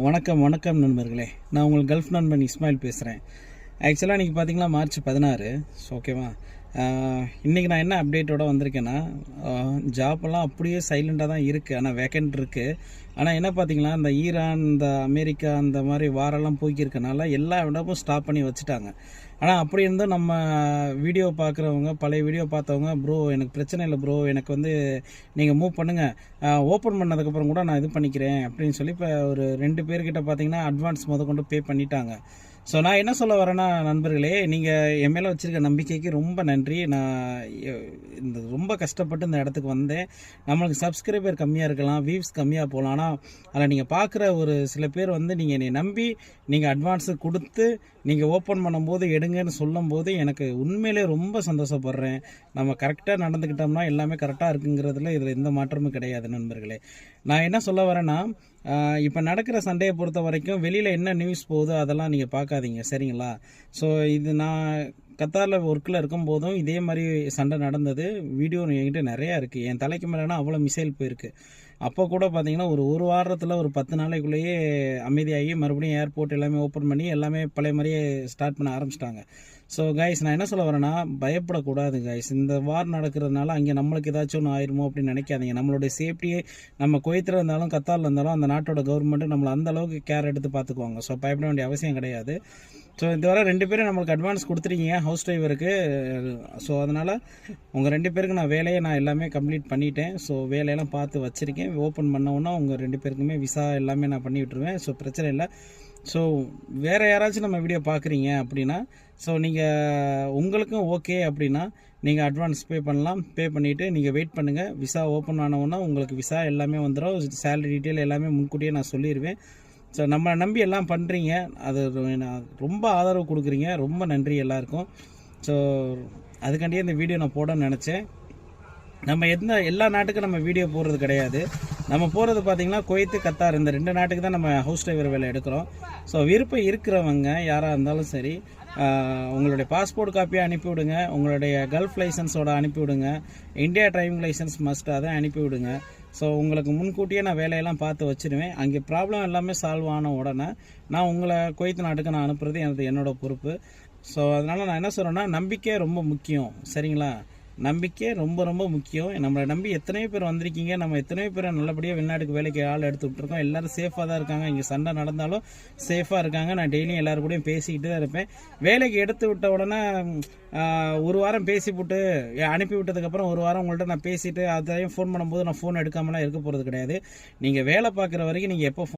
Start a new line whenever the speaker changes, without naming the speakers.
வணக்கம் வணக்கம் நண்பர்களே. நான் உங்கள் கல்ஃப் நண்பன் இஸ்மாயில் பேசுகிறேன். ஆக்சுவலாக இன்றைக்கி பார்த்தீங்கன்னா மார்ச் 16. ஓகேவா. இன்றைக்கி நான் என்ன அப்டேட்டோடு வந்திருக்கேன்னா, ஜாப்பெல்லாம் அப்படியே சைலண்ட்டாக தான் இருக்குது. ஆனால் வேக்கண்ட் இருக்குது. ஆனால் என்ன பார்த்தீங்கன்னா, இந்த ஈரான், இந்த அமெரிக்கா அந்த மாதிரி வாரெல்லாம் போய்க்கிருக்கனால எல்லா இடமும் ஸ்டாப் பண்ணி வச்சுட்டாங்க. ஆனால் அப்படி இருந்தும் நம்ம வீடியோ பார்க்குறவங்க, பழைய வீடியோ பார்த்தவங்க, ப்ரோ எனக்கு பிரச்சனை இல்லை ப்ரோ, எனக்கு நீங்கள் மூவ் பண்ணுங்கள், ஓப்பன் பண்ணதுக்கப்புறம் கூட நான் இது பண்ணிக்கிறேன் அப்படின்னு சொல்லி இப்போ ஒரு 2 பேர்கிட்ட பார்த்தீங்கன்னா அட்வான்ஸ் கொண்டு பே பண்ணிட்டாங்க. ஸோ நான் என்ன சொல்ல வரேன்னா நண்பர்களே, நீங்கள் என் மேலே வச்சுருக்க நம்பிக்கைக்கு ரொம்ப நன்றி. நான் ரொம்ப கஷ்டப்பட்டு இந்த இடத்துக்கு வந்தேன். நம்மளுக்கு சப்ஸ்கிரைபர் கம்மியாக இருக்கலாம், வியூஸ் கம்மியாக போகலாம். ஆனால் அதில் நீங்கள் பார்க்குற ஒரு சில பேர் நீங்கள் என்னை நம்பி நீங்கள் அட்வான்ஸு கொடுத்து நீங்கள் ஓப்பன் பண்ணும்போது எடுங்கன்னு சொல்லும்போது எனக்கு உண்மையிலே ரொம்ப சந்தோஷப்படுறேன். நம்ம கரெக்டாக நடந்துக்கிட்டோம்னா எல்லாமே கரெக்டாக இருக்குங்கிறதுல இதில் எந்த மாற்றமும் கிடையாது நண்பர்களே. நான் என்ன சொல்ல வரேன்னா, இப்போ நடக்கிற சண்டையை பொறுத்த வரைக்கும் வெளியில் என்ன நியூஸ் போகுதோ அதெல்லாம் நீங்கள் பார்க்காதீங்க, சரிங்களா. ஸோ இது நான் கத்தாரில் ஒர்க்கில் இருக்கும்போதும் இதே மாதிரி சண்டை நடந்தது. வீடியோ என்கிட்ட நிறையா இருக்குது. என் தலைக்கு மேலேனா அவ்வளோ மிசைல் போயிருக்கு. அப்போ கூட பார்த்தீங்கன்னா ஒரு வாரத்தில் ஒரு 10 நாளைக்குள்ளேயே அமைதியாகி மறுபடியும் ஏர்போர்ட் எல்லாமே ஓப்பன் பண்ணி எல்லாமே பழைய மாதிரியே ஸ்டார்ட் பண்ண ஆரம்பிச்சிட்டாங்க. ஸோ கைஸ், நான் என்ன சொல்ல வரேன்னா, பயப்படக்கூடாது கைஸ். இந்த வார் நடக்கிறதுனால அங்கே நம்மளுக்கு ஏதாச்சும் ஒன்று ஆயிருமோ அப்படின்னு நினைக்காதீங்க. நம்மளுடைய சேஃப்டியை நம்ம குவைத்தில் இருந்தாலும் கத்தாரில் இருந்தாலும் அந்த நாட்டோட கவர்மெண்ட்டு நம்மளை அந்த அளவுக்கு கேர் எடுத்து பார்த்துக்குவாங்க. ஸோ பயப்பட வேண்டிய அவசியம் கிடையாது. ஸோ இதுவரை 2 பேரும் நம்மளுக்கு அட்வான்ஸ் கொடுத்துருக்கீங்க ஹவுஸ் டிரைவருக்கு. ஸோ அதனால் உங்கள் 2 பேருக்கு நான் வேலையை எல்லாமே கம்ப்ளீட் பண்ணிட்டேன். ஸோ வேலையெல்லாம் பார்த்து வச்சுருக்கேன். ஓப்பன் பண்ணவுன்னா உங்கள் 2 பேருக்குமே விசா எல்லாமே நான் பண்ணி விட்டுருவேன். ஸோ பிரச்சனை இல்லை. ஸோ வேறு யாராச்சும் நம்ம வீடியோ பார்க்குறீங்க அப்படின்னா, ஸோ நீங்கள் உங்களுக்கும் ஓகே அப்படின்னா நீங்கள் அட்வான்ஸ் பே பண்ணலாம். பே பண்ணிவிட்டு நீங்கள் வெயிட் பண்ணுங்கள். விசா ஓப்பன் ஆனவுன்னா உங்களுக்கு விசா எல்லாமே வந்துடும். சேலரி டீட்டெயில் எல்லாமே முன்கூட்டியே நான் சொல்லிடுவேன். ஸோ நம்ம நம்பி எல்லாம் பண்ணுறீங்க, அது ரொம்ப ஆதரவு கொடுக்குறீங்க. ரொம்ப நன்றி எல்லாருக்கும். ஸோ அதுக்காண்டியே இந்த வீடியோ நான் போடணும்னு நினச்சேன். நம்ம எல்லா நாட்டுக்கும் நம்ம வீடியோ போடுறது கிடையாது. நம்ம போகிறது பார்த்திங்கன்னா குவைத்து, கத்தார் இந்த 2 நாட்டுக்கு தான் நம்ம ஹவுஸ் டிரைவர் வேலை எடுக்கிறோம். ஸோ விருப்பம் இருக்கிறவங்க யாராக இருந்தாலும் சரி, உங்களுடைய பாஸ்போர்ட் காப்பியை அனுப்பிவிடுங்க, உங்களுடைய கல்ஃப் லைசன்ஸோட அனுப்பிவிடுங்க, இந்தியா டிரைவிங் லைசன்ஸ் மஸ்ட் அதை அனுப்பிவிடுங்க. ஸோ உங்களுக்கு முன்கூட்டியே நான் வேலையெல்லாம் பார்த்து வச்சுருவேன். அங்கே ப்ராப்ளம் எல்லாமே சால்வ் ஆன உடனே நான் உங்களை குவைத்து நாட்டுக்கு நான் அனுப்புறது என்னோட பொறுப்பு. ஸோ அதனால் நான் என்ன சொல்கிறேன்னா, நம்பிக்கை ரொம்ப முக்கியம், சரிங்களா. நம்பிக்கை ரொம்ப ரொம்ப முக்கியம். நம்மளை நம்பி எத்தனையோ பேர் வந்திருக்கீங்க. நம்ம எத்தனையோ பேர் நல்லபடியாக வெளிநாட்டுக்கு வேலைக்கு ஆள் எடுத்து விட்ருக்கோம். எல்லோரும் சேஃபாக தான் இருக்காங்க. இங்கே சண்டை நடந்தாலும் சேஃபாக இருக்காங்க. நான் டெய்லியும் எல்லோரும் கூடயும் பேசிக்கிட்டு தான் இருப்பேன். வேலைக்கு எடுத்து விட்ட உடனே ஒரு வாரம் பேசிவிட்டு அனுப்பி விட்டதுக்கப்புறம் ஒரு வாரம் உங்கள்கிட்ட நான் பேசிவிட்டு அதையும் ஃபோன் பண்ணும்போது நான் ஃபோன் எடுக்காமலாம் இருக்க போகிறது கிடையாது. நீங்கள் வேலை பார்க்குற வரைக்கும் நீங்கள் எப்போ